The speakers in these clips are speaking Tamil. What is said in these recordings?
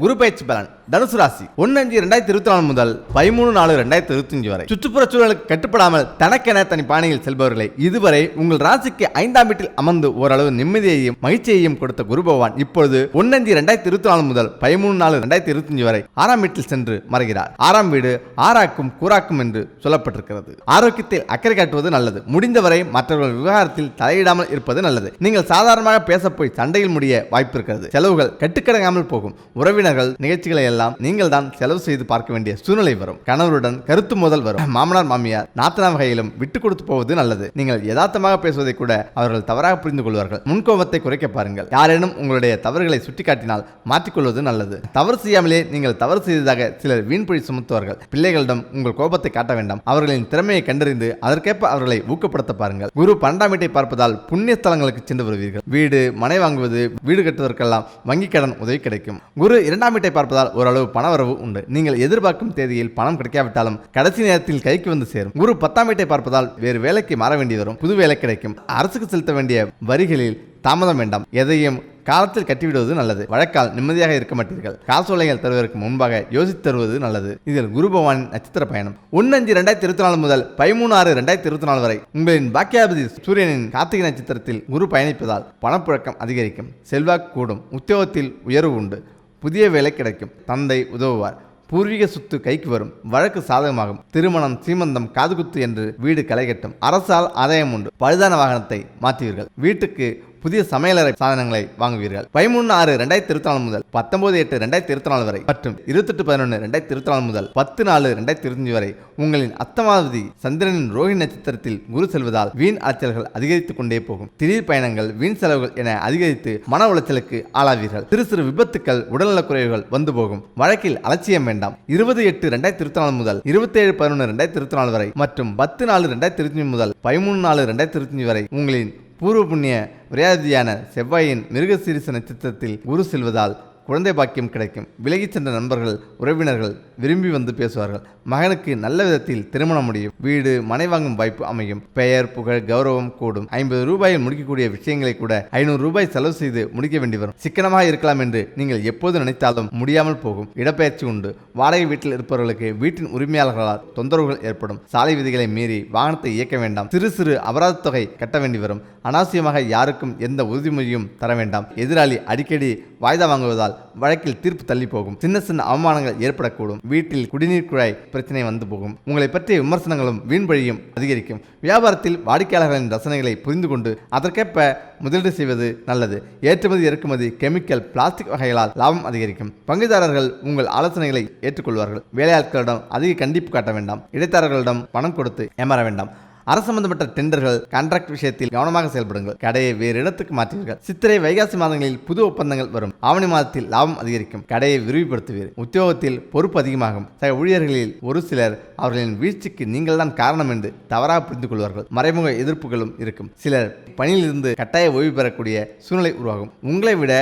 குரு பயிற்சி பலன் தனுசு ராசி 1/5/2024 முதல் 13/4/2025 வரை. சுற்றுப்புற சூழலுக்கு கட்டுப்படாமல் தனக்கென தனி பாணியில் செல்பவர்களை இதுவரை உங்கள் ராசிக்கு 5ஆம் வீட்டில் அமர்ந்து ஓரளவு நிம்மதியையும் மகிழ்ச்சியையும் கொடுத்த குரு பகவான் இப்பொழுது 1/5/2024 முதல் 13/4/2025 வரை 6ஆம் வீட்டில் சென்று மறைகிறார். 6ஆம் வீடு ஆராக்கும் கூராக்கும் என்று சொல்லப்பட்டிருக்கிறது. ஆரோக்கியத்தில் அக்கறை காட்டுவது நல்லது. முடிந்தவரை மற்றவர்கள் விவகாரத்தில் தலையிடாமல் இருப்பது நல்லது. நீங்கள் சாதாரணமாக பேசப்போய் சண்டையில் முடிய வாய்ப்பு இருக்கிறது. செலவுகள் கட்டுக்கடங்காமல் போகும். உறவினர்கள் நிகழ்ச்சிகளை எல்லாம் நீங்கள் தான் செலவு செய்து பார்க்க வேண்டிய சூழ்நிலை வரும். கணவருடன் கருத்து மோதல் வரும். மாமனார் மாமியார் நாத்தனார் வகையிலும் விட்டு கொடுத்து போவது நல்லது. நீங்கள் யதார்த்தமாக பேசுவதை கூட அவர்கள் தவறாக புரிந்து கொள்வார்கள். முன்கோபத்தை குறைக்க பாருங்கள். யாரேனும் உங்களுடைய தவறுகளை சுட்டிக்காட்டினால் மாற்றிக்கொள்வது நல்லது. தவறு செய்யாமலே நீங்கள் தவறு செய்ததாக சிலர் வீண்பொழி சுமத்துவார்கள். பிள்ளைகளிடம் உங்கள் கோபத்தை காட்ட வேண்டாம். அவர்களின் திறமையை கண்டறிந்து அதற்கேற்ப அவர்களை ஊக்கப்படுத்த பாருங்கள். குரு 12ஆம் வீட்டை பார்ப்பதால் புண்ணிய ஸ்தலங்களுக்கு சென்று வருவீர்கள். வீடு மனை வாங்குவது, வீடு கட்டுவதற்கெல்லாம் வங்கி கடன் உதவி கிடைக்கும். குரு 2ஆம் வீட்டை பார்ப்பதால் ஓரளவு பண வரவு உண்டு. நீங்கள் எதிர்பார்க்கும் தேதியில் பணம் கிடைக்காவிட்டாலும் கடைசி நேரத்தில் கைக்கு வந்து சேரும். குரு 10ஆம் வீட்டை பார்ப்பதால் வேறு வேலைக்கு மாற வேண்டி வரும். புது வேலை கிடைக்கும். அரசுக்கு செலுத்த வேண்டிய வரிகளில் தாமதம் வேண்டாம். எதையும் காலத்தில் கட்டிவிடுவது நல்லது. வழக்கால் நிம்மதியாக இருக்க மாட்டீர்கள். காசோலைகள் தருவதற்கு முன்பாக யோசித்து தருவது நல்லது. இதில் குரு பகவானின் நட்சத்திர பயணம் 1/5/2024 முதல் 13/6/2024 வரை உங்களின் பாக்கியாபதி சூரியனின் கார்த்திகை நட்சத்திரத்தில் குரு பயணிப்பதால் பணப்புழக்கம் அதிகரிக்கும். செல்வாக்கு கூடும். உத்தியோகத்தில் உயர்வு உண்டு. புதிய வேலை கிடைக்கும். தந்தை உதவுவார். பூர்வீக சொத்து கைக்கு வரும். வழக்கு சாதகமாகும். திருமணம், சீமந்தம், காதுகுத்து என்று வீடு களை கட்டும். அரசால் ஆதாயம் உண்டு. பழுதான வாகனத்தை மாற்றுவீர்கள். வீட்டுக்கு புதிய சமையலறை சாதனங்களை வாங்குவீர்கள். 13/6/2024 முதல் 19/8/2024 வரை மற்றும் 28/11/2024 முதல் 10/4/2025 வரை உங்களின் அத்தமாவதி சந்திரனின் ரோஹிணி நட்சத்திரத்தில் குரு செல்வதால் வீண் அலைச்சல்கள் அதிகரித்துக் கொண்டே போகும். திடீர் பயணங்கள், வீண் செலவுகள் என அதிகரித்து மன உளைச்சலுக்கு ஆளாவீர்கள். சிறு சிறு விபத்துக்கள், உடல்நலக் குறைவுகள் வந்து போகும். வழக்கில் அலட்சியம் வேண்டாம். 20/8/2024 முதல் 27/11/2024 வரை மற்றும் 10/4/2025 முதல் 13/4/2025 வரை உங்களின் பூர்வ புண்ணிய விரையாதியான செவ்வாயின் மிருகசீரிச நட்சத்திரத்தில் குரு செல்வதால் குழந்தை பாக்கியம் கிடைக்கும். விலகிச் சென்ற நண்பர்கள், உறவினர்கள் விரும்பி வந்து பேசுவார்கள். மகனுக்கு நல்ல விதத்தில் திருமணம் முடியும். வீடு மனை வாங்கும் வாய்ப்பு அமையும். பெயர், புகழ், கௌரவம் கூடும். 50 ரூபாயில் முடிக்கக்கூடிய விஷயங்களை கூட 500 ரூபாய் செலவு செய்து முடிக்க வேண்டி வரும். சிக்கனமாக இருக்கலாம் என்று நீங்கள் எப்போது நினைத்தாலும் முடியாமல் போகும். இடப்பெயர்ச்சி உண்டு. வாடகை வீட்டில் இருப்பவர்களுக்கு வீட்டின் உரிமையாளர்களால் தொந்தரவுகள் ஏற்படும். சாலை விதிகளை மீறி வாகனத்தை இயக்க வேண்டாம். சிறு சிறு அபராத தொகை கட்ட வேண்டி வரும். அனாவசியமாக யாருக்கும் எந்த உறுதிமொழியும் தர வேண்டாம். எதிராளி அடிக்கடி வாய்தா வாங்குவதால் வழக்கில் தீர்ப்பு தள்ளி போகும். சின்ன சின்ன அவமானங்கள் ஏற்படக்கூடும். வீட்டில் குடிநீர் குழாய் பிரச்சனை வந்து போகும். உங்களை பற்றிய விமர்சனங்களும் வீண்பழியும் அதிகரிக்கும். வியாபாரத்தில் வாடிக்கையாளர்களின் ரசனைகளை புரிந்து கொண்டு அதற்கேற்ப முதலீடு செய்வது நல்லது. ஏற்றுமதி, இறக்குமதி, கெமிக்கல், பிளாஸ்டிக் வகைகளால் லாபம் அதிகரிக்கும். பங்குதாரர்கள் உங்கள் ஆலோசனைகளை ஏற்றுக்கொள்வார்கள். வேலையாட்களிடம் அதிக கண்டிப்பு காட்ட வேண்டாம். இடைத்தரகர்களிடம் பணம் கொடுத்து ஏமாற வேண்டாம். அரசு சம்பந்தப்பட்ட டெண்டர்கள், கான்ட்ராக்ட் விஷயத்தில் கவனமாக செயல்படுங்கள். கடையை வேறு இடத்துக்கு மாற்றுவீர்கள். சித்திரை, வைகாசி மாதங்களில் புது ஒப்பந்தங்கள் வரும். ஆவணி மாதத்தில் லாபம் அதிகரிக்கும். கடையை விரிவுபடுத்துவீர். உத்தியோகத்தில் பொறுப்பு அதிகமாகும். சக ஊழியர்களில் ஒரு சிலர் அவர்களின் வீழ்ச்சிக்கு நீங்கள் தான் காரணம் என்று தவறாக புரிந்து கொள்வார்கள். மறைமுக எதிர்ப்புகளும் இருக்கும். சிலர் பணியிலிருந்து கட்டாய ஓய்வு பெறக்கூடிய சூழ்நிலை உருவாகும். உங்களை விட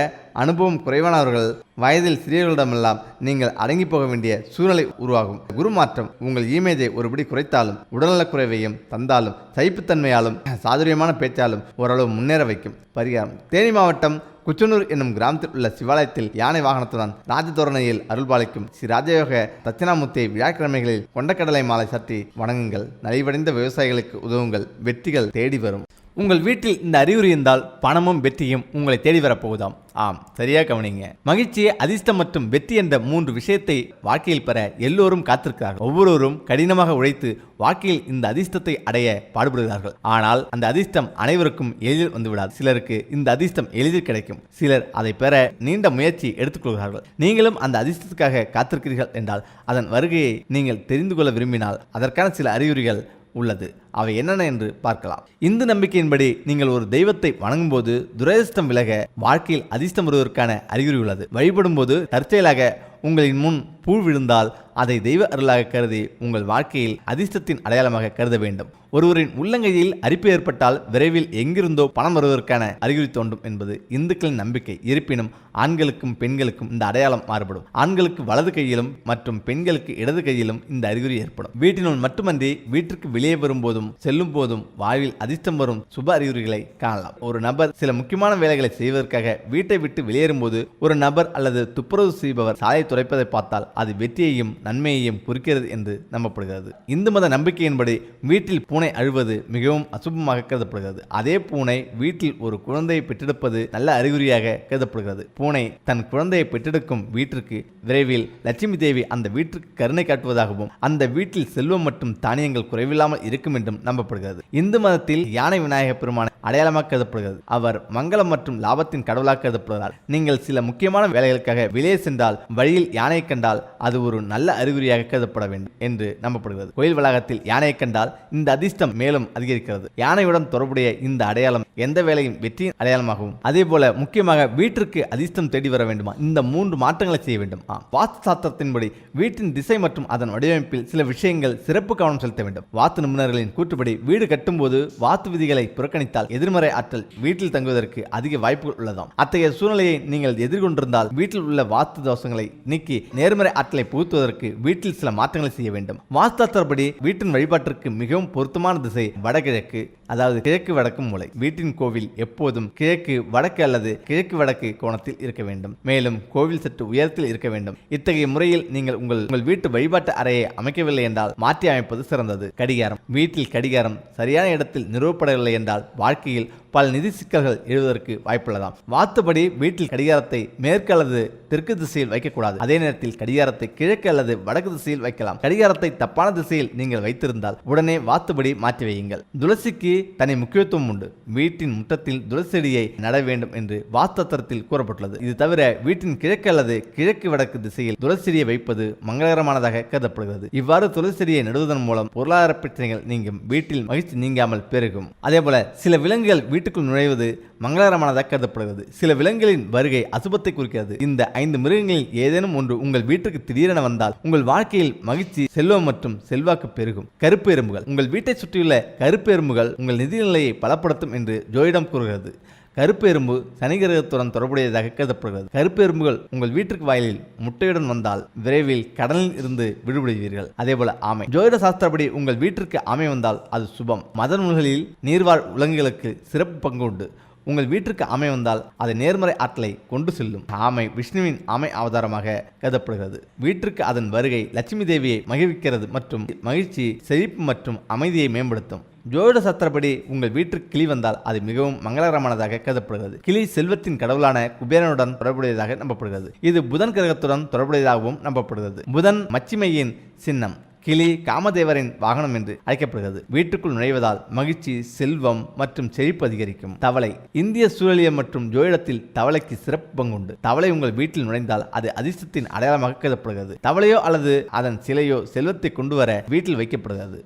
அனுபவம் குறைவானவர்கள், வயதில் சிறியவர்களிடமெல்லாம் நீங்கள் அடங்கி போக வேண்டிய சூழ்நிலை உருவாகும். குரு மாற்றம் உங்கள் இமேஜை ஒருபடி குறைத்தாலும், உடல்நலக் குறைவையும் தந்தாலும், சகிப்புத்தன்மையாலும் சாதுரியமான பேச்சாலும் ஓரளவு முன்னேற வைக்கும். பரிகாரம்: தேனி மாவட்டம் குச்சனூர் என்னும் கிராமத்தில் உள்ள சிவாலயத்தில் யானை வாகனத்துடன் ராஜதோரணையில் அருள்பாலிக்கும் ஸ்ரீ ராஜயோக தட்சிணாமூர்த்தியை வியாழக்கிழமைகளில் கொண்டக்கடலை மாலை சாற்றி வணங்குங்கள். நலிவடைந்த விவசாயிகளுக்கு உதவுங்கள். வெற்றிகள் தேடி வரும். உங்கள் வீட்டில் இந்த அறிகுறி இருந்தால் பணமும் வெற்றியும் உங்களை தேடி வரப்போகுதாம். ஆம், சரியா கவனிங்க. மகிழ்ச்சி, அதிர்ஷ்டம் மற்றும் வெற்றி என்ற 3 விஷயத்தை வாழ்க்கையில் பெற எல்லோரும் காத்திருக்கிறார்கள். ஒவ்வொருவரும் கடினமாக உழைத்து வாழ்க்கையில் இந்த அதிர்ஷ்டத்தை அடைய பாடுபடுகிறார்கள். ஆனால் அந்த அதிர்ஷ்டம் அனைவருக்கும் எளிதில் வந்துவிடாது. சிலருக்கு இந்த அதிர்ஷ்டம் எளிதில் கிடைக்கும். சிலர் அதை பெற நீண்ட முயற்சி எடுத்துக்கொள்கிறார்கள். நீங்களும் அந்த அதிர்ஷ்டத்துக்காக காத்திருக்கிறீர்கள் என்றால் அதன் வருகையை நீங்கள் தெரிந்து கொள்ள விரும்பினால் அதற்கான சில அறிகுறிகள் உள்ளது. அவை என்னென்ன என்று பார்க்கலாம். இந்து நம்பிக்கையின்படி நீங்கள் ஒரு தெய்வத்தை வணங்கும் போது துரதிர்ஷ்டம் விலக, வாழ்க்கையில் அதிர்ஷ்டம் வருவதற்கான அறிகுறி உள்ளது. வழிபடும் போது தற்செயலாக உங்களின் முன் பூ விழுந்தால் அதை தெய்வ அருளாக கருதி உங்கள் வாழ்க்கையில் அதிர்ஷ்டத்தின் அடையாளமாக கருத வேண்டும். ஒருவரின் உள்ளங்கையில் அரிப்பு ஏற்பட்டால் விரைவில் எங்கிருந்தோ பணம் வருவதற்கான அறிகுறி தோன்றும் என்பது இந்துக்களின் நம்பிக்கை. இருப்பினும் ஆண்களுக்கும் பெண்களுக்கும் இந்த அடையாளம் மாறுபடும். ஆண்களுக்கு வலது கையிலும் மற்றும் பெண்களுக்கு இடது கையிலும் இந்த அறிகுறி ஏற்படும். வீட்டினுள் மட்டுமன்றி வீட்டிற்கு வெளியே வரும்போதும் செல்லும் போதும் வாழ்வில் அதிர்ஷ்டம் வரும் சுப அறிகுறிகளை காணலாம். ஒரு நபர் சில முக்கியமான வேலைகளை செய்வதற்காக வீட்டை விட்டு வெளியேறும் போது ஒரு நபர் அல்லது துப்புரவு செய்பவர் சாலை துடைப்பதை பார்த்தால் அது வெற்றியையும் நன்மையையும் குறிக்கிறது என்று நம்பப்படுகிறது. இந்து மத நம்பிக்கையின்படி வீட்டில் பூனை அழுவது மிகவும் அசுபமாக கருதப்படுகிறது. அதே பூனை வீட்டில் ஒரு குழந்தையை பெற்றெடுப்பது நல்ல அறிகுறியாக கருதப்படுகிறது. பூனை தன் குழந்தையை பெற்றெடுக்கும் வீட்டிற்கு விரைவில் லட்சுமி தேவி அந்த வீட்டிற்கு கருணை காட்டுவதாகவும் அந்த வீட்டில் செல்வம் மற்றும் தானியங்கள் குறைவில்லாமல் இருக்கும் என்றும் நம்பப்படுகிறது. இந்து மதத்தில் யானை விநாயக பெருமான அடையாளமாக கருதப்படுகிறது. அவர் மங்களம் மற்றும் லாபத்தின் கடவுளாக கருதப்படுகிறார். நீங்கள் சில முக்கியமான வேலைகளுக்காக வெளியே சென்றால் வழியில் யானை கண்டால் அது ஒரு நல்ல அறிகுறியாக கருதப்பட வேண்டும் என்று நம்பப்படுகிறது. கோயில் வளாகத்தில் யானையை கண்டால் இந்த அதிர்ஷ்டம் மேலும் அதிகரிக்கிறது. யானையுடன் தொடர்புடைய இந்த அடையாளம் எந்த வேலையும் வெற்றியின் அடையாளமாகவும் அதே போல முக்கியமாக வீட்டிற்கு அதிர்ஷ்டம் தேடி வர வேண்டுமா இந்த 3 மாற்றங்களை செய்ய வேண்டும். வாஸ்து சாஸ்திரத்தின்படி வீட்டின் திசை மற்றும் அதன் வடிவமைப்பில் சில விஷயங்கள் சிறப்பு கவனம் செலுத்த வேண்டும். வாஸ்து நிபுணர்களின் கூற்றுப்படி வீடு கட்டும் போது வாஸ்து விதிகளை புறக்கணித்தால் எதிர்மறை ஆற்றல் வீட்டில் தங்குவதற்கு அதிக வாய்ப்புகள் உள்ளதாம். அத்தகைய சூழ்நிலையை நீங்கள் எதிர்கொண்டிருந்தால் வீட்டில் உள்ள வாஸ்து தோஷங்களை நீக்கி நேர்மறை ஆற்றலை புகுத்துவதற்கு வீட்டில் சில மாற்றங்களை செய்ய வேண்டும். வாஸ்துபடி வீட்டின் வழிபாட்டிற்கு மிகவும் பொருத்தமான திசை வடகிழக்கு, அதாவது கிழக்கு வடக்கு மூலை. வீட்டின் கோவில் எப்போதும் கிழக்கு வடக்கு அல்லது கிழக்கு வடக்கு கோணத்தில் இருக்க வேண்டும். மேலும் கோவில் சற்று உயரத்தில் இருக்க வேண்டும். இத்தகைய முறையில் நீங்கள் உங்கள் வீட்டு வழிபாட்டு அறையை அமைக்கவில்லை என்றால் மாற்றி அமைப்பது சிறந்தது. கடிகாரம். வீட்டில் கடிகாரம் சரியான இடத்தில் நிறுவப்படவில்லை என்றால் வாழ்க்கையில் பல நிதி சிக்கல்கள் எழுவதற்கு வாய்ப்புள்ளதாம். வாஸ்துபடி வீட்டில் கடிகாரத்தை மேற்கு அல்லது தெற்கு திசையில் வைக்கக்கூடாது. அதே நேரத்தில் கடிகாரத்தை கிழக்கு அல்லது வடக்கு திசையில் வைக்கலாம். கடிகாரத்தை தப்பான திசையில் நீங்கள் வைத்திருந்தால் உடனே வாஸ்துபடி மாற்றி வையுங்கள். துளசிக்கு தனி முக்கியத்துவம் உண்டு. வீட்டின் முற்றத்தில் துளசி செடியை நட வேண்டும் என்று வாஸ்துவத்தில் கூறப்பட்டுள்ளது. இது தவிர வீட்டின் கிழக்கு அல்லது கிழக்கு வடக்கு திசையில் துளசி செடியை வைப்பது மங்களகரமானதாக கருதப்படுகிறது. இவ்வாறு துளசி செடியை நடுவதன் மூலம் பொருளாதார பிரச்சனைகள் நீங்கும், வீட்டில் மகிழ்ச்சி நீங்காமல் பெருகும். அதேபோல சில விலங்குகள் வீட்டுக்குள் நுழைவது மங்களகரமானதாக கருதப்படுகிறது. சில விலங்குகளின் வருகை அசுபத்தை குறிக்கிறது. இந்த 5 மிருகங்களில் ஏதேனும் ஒன்று உங்கள் வீட்டுக்கு திடீரென வந்தால் உங்கள் வாழ்க்கையில் மகிழ்ச்சி, செல்வம் மற்றும் செல்வாக்கு பெருகும். கருப்பு எறும்புகள். உங்கள் வீட்டை சுற்றியுள்ள கருப்பு எறும்புகள் உங்கள் நிதிநிலையை பலப்படுத்தும் என்று ஜோதிடம் கூறுகிறது. கருப்பு எறும்பு சனி கிரகத்துடன் தொடர்புடையதாக கருதப்படுகிறது. கருப்பு எறும்புகள் உங்கள் வீட்டிற்கு வாயிலில் முட்டையுடன் வந்தால் விரைவில் கடலில் இருந்து விடுபடுவீர்கள். அதேபோல ஆமை. ஜோதிட சாஸ்திரப்படி உங்கள் வீட்டிற்கு ஆமை வந்தால் அது சுபம். மத நூல்களில் நீர்வாழ் விலங்குகளுக்கு சிறப்பு பங்கு உண்டு. உங்கள் வீட்டிற்கு ஆமை வந்தால் அது நேர்மறை ஆற்றலை கொண்டு செல்லும். ஆமை விஷ்ணுவின் ஆமை அவதாரமாக கருதப்படுகிறது. வீட்டிற்கு அதன் வருகை லட்சுமி தேவியை மகிழ்விக்கிறது மற்றும் மகிழ்ச்சி, செழிப்பு மற்றும் அமைதியை மேம்படுத்தும். ஜோதிட சாஸ்திரப்படி உங்கள் வீட்டிற்கு கிளி வந்தால் அது மிகவும் மங்களகரமானதாக கருதப்படுகிறது. கிளி செல்வத்தின் கடவுளான குபேரனுடன் தொடர்புடையதாக நம்பப்படுகிறது. இது புதன் கிரகத்துடன் தொடர்புடையதாகவும் நம்பப்படுகிறது. புதன் மச்சிமையின் சின்னம். கிளி காமதேவரின் வாகனம் என்று அழைக்கப்படுகிறது. வீட்டுக்குள் நுழைவதால் மகிழ்ச்சி, செல்வம் மற்றும் செழிப்பு அதிகரிக்கும். தவளை. இந்திய சூழலியல் மற்றும் ஜோதிடத்தில் தவளைக்கு சிறப்பு பங்கு உண்டு. தவளை உங்கள் வீட்டில் நுழைந்தால் அது அதிர்ஷ்டத்தின் அடையாளமாக கருதப்படுகிறது. தவளையோ அல்லது அதன் சிலையோ செல்வத்தை கொண்டு வர வீட்டில் வைக்கப்படுகிறது.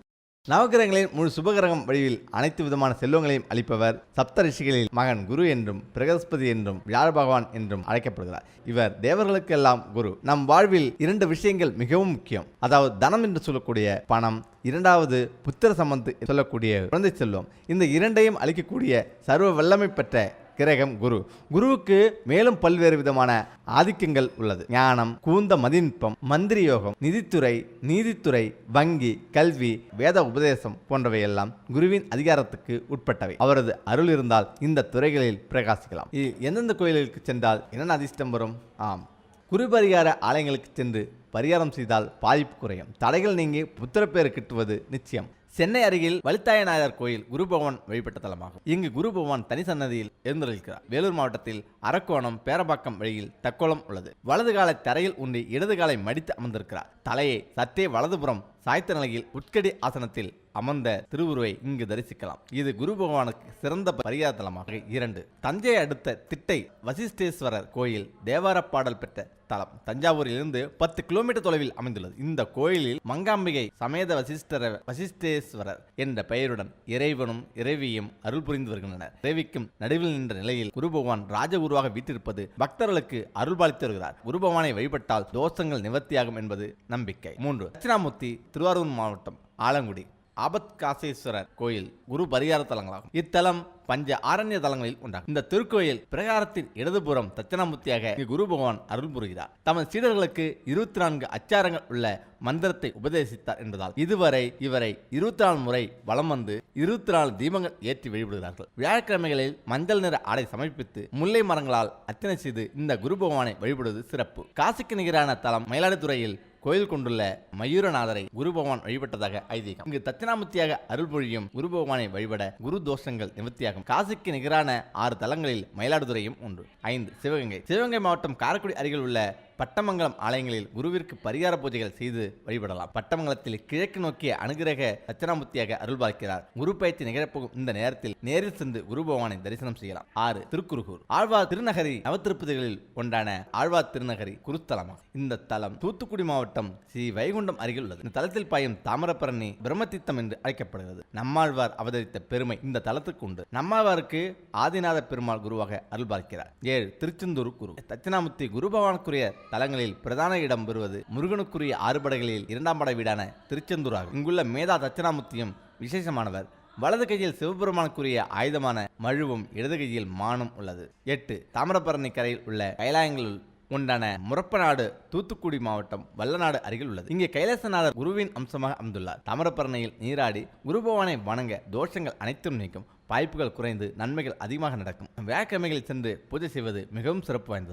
நவகிரகங்களின் முழு சுபகிரகம் வடிவில் அனைத்து விதமான செல்வங்களையும் அளிப்பவர் சப்த ரிஷிகளில் மகன் குரு என்றும் பிரகஸ்பதி என்றும் வியாழ பகவான் என்றும் அழைக்கப்படுகிறார். இவர் தேவர்களுக்கு எல்லாம் குரு. நம் வாழ்வில் 2 விஷயங்கள் மிகவும் முக்கியம். அதாவது தனம் என்று சொல்லக்கூடிய பணம், இரண்டாவது புத்திர சம்பந்த் சொல்லக்கூடிய குழந்தை செல்வம். இந்த 2ஐயும் அளிக்கக்கூடிய சர்வ வல்லமை பெற்ற கிரகம் குரு. குருவுக்கு மேலும் பல்வேறு விதமான ஆதிக்கங்கள் உள்ளது. ஞானம், கூந்த மதிநுட்பம், மந்திரி யோகம், நிதித்துறை, நீதித்துறை, வங்கி, கல்வி, வேத உபதேசம் போன்றவையெல்லாம் குருவின் அதிகாரத்துக்கு உட்பட்டவை. அவரது அருள் இருந்தால் இந்த துறைகளில் பிரகாசிக்கலாம். எந்தெந்த கோயில்களுக்கு சென்றால் என்னென்ன அதிர்ஷ்டம் வரும்? குரு பரிகார ஆலயங்களுக்கு சென்று பரிகாரம் செய்தால் பாதிப்பு குறையும். தடைகள் நீங்கி புத்திரப்பேறு கிட்டுவது நிச்சயம். சென்னை அருகில் வலித்தாயநாயகர் கோயில் குரு பகவான் வழிபட்ட தலமாகும். இங்கு குரு பகவான் தனி சன்னதியில் எழுந்தருள்கிறார். வேலூர் மாவட்டத்தில் அரக்கோணம் பேரபாக்கம் வழியில் தக்கோலம் உள்ளது. வலது காலை தரையில் ஊன்றி இடது காலை மடித்து அமர்ந்திருக்கிறார். தலையை சற்றே வலதுபுறம் சாய்த்த நிலையில் உட்கடி ஆசனத்தில் அமர்ந்த திருவுருவை இங்கு தரிசிக்கலாம். இது குரு பகவானுக்கு சிறந்த பரிகார தலமாக 2. தஞ்சையை அடுத்த திட்டை வசிஷ்டேஸ்வரர் கோயில் தேவார பாடல் பெற்ற தலம். தஞ்சாவூரிலிருந்து 10 கிலோமீட்டர் தொலைவில் அமைந்துள்ளது. இந்த கோயிலில் மங்காம்பிகை சமேத வசிஷ்டேஸ்வரர் என்ற பெயருடன் இறைவனும் இறைவியும் அருள் புரிந்து வருகின்றனர். இறைவிக்கும் நடுவில் நின்ற நிலையில் குரு பகவான் ராஜகுருவாக வீற்றிருப்பது பக்தர்களுக்கு அருள்பாலித்து வருகிறார். குரு பகவானை வழிபட்டால் தோஷங்கள் நிவர்த்தியாகும் என்பது நம்பிக்கை. 3. தட்சிணாமூர்த்தி திருவாரூர் மாவட்டம் ஆலங்குடி ஆபத்காசேஸ்வரர் கோயில் குரு பரிகார தலங்களாகும். இத்தலம் பஞ்ச ஆரண்ய தலங்களில் ஒன்றாகும். இந்த திருக்கோயில் பிரகாரத்தின் இடதுபுறம் தட்சிணாமூர்த்தியாக குரு பகவான் அருள் புரிகிறார். தமது சீடர்களுக்கு 24 அச்சாரங்கள் உள்ள மந்திரத்தை உபதேசித்தார் என்பதால் இதுவரை இவரை 24 முறை வலம் வந்து 24 தீபங்கள் ஏற்றி வழிபடுகிறார்கள். வியாழக்கிழமைகளில் மஞ்சள் நிற ஆடை சமர்ப்பித்து முல்லை மரங்களால் அர்ச்சனை செய்து இந்த குரு பகவானை வழிபடுவது சிறப்பு. காசிக்கு நிகரான தலம் மயிலாடுதுறையில் கோயில் கொண்டுள்ள மயூரநாதரை குரு பகவான் வழிபட்டதாக ஐதீகம். இங்கு தட்சிணாமூர்த்தியாக அருள் பொழியும் குரு பகவானை வழிபட குரு தோஷங்கள் நிவர்த்தியாகும். காசிக்கு நிகரான 6 தலங்களில் மயிலாடுதுறையும் ஒன்று. 5. சிவகங்கை மாவட்டம் காரைக்குடி அருகில் உள்ள பட்டமங்கலம் ஆலயங்களில் குருவிற்கு பரிகார பூஜைகள் செய்து வழிபடலாம். பட்டமங்கலத்தில் கிழக்கு நோக்கிய அனுகிரக தட்சிணாமூர்த்தியாக அருள் பார்க்கிறார். குரு பயிற்சி நிகழப்போகும் இந்த நேரத்தில் நேரில் சென்று குரு பகவானை தரிசனம் செய்யலாம். 6. திருக்குருகூர் ஆழ்வார் திருநகரி நவத்திருப்பதிகளில் ஒன்றான ஆழ்வார் திருநகரி குருத்தலமாகும். இந்த தலம் தூத்துக்குடி மாவட்டம் ஸ்ரீ வைகுண்டம் அருகில் உள்ளது. இந்த தலத்தில் பாயும் தாமிரபரணி பிரம்மதீர்த்தம் என்று அழைக்கப்படுகிறது. நம்மாழ்வார் அவதரித்த பெருமை இந்த தலத்துக்கு உண்டு. நம்மாழ்வாருக்கு ஆதிநாத பெருமாள் குருவாக அருள் பார்க்கிறார். 7. திருச்செந்தூர் குரு தட்சிணாமூர்த்தி குரு பகவானுக்குரிய தலங்களில் பிரதான இடம் பெறுவது முருகனுக்குரிய 6 படைகளில் 2ஆம் படை வீடான திருச்செந்தூர் ஆகும். இங்குள்ள மேதா தட்சிணாமூர்த்தியும் விசேஷமானவர். வலது கையில் சிவபெருமானுக்குரிய ஆயுதமான மழுவும் இடது கையில் மானும் உள்ளது. 8. தாமிரபரணி கரையில் உள்ள கைலாயங்களுள் ஒன்றான முரப்பநாடு தூத்துக்குடி மாவட்டம் வல்லநாடு அருகில் உள்ளது. இங்கே கைலாசநாதர் குருவின் அம்சமாக அமைந்துள்ளார். தாமிரபரணியில் நீராடி குரு பகவானை வணங்க தோஷங்கள் அனைத்தும் நீக்கும். வாய்ப்புகள் குறைந்து நன்மைகள் அதிகமாக நடக்கும். வியாழக்கிழமைகளில் சென்று பூஜை செய்வது மிகவும் சிறப்பு வாய்ந்தது.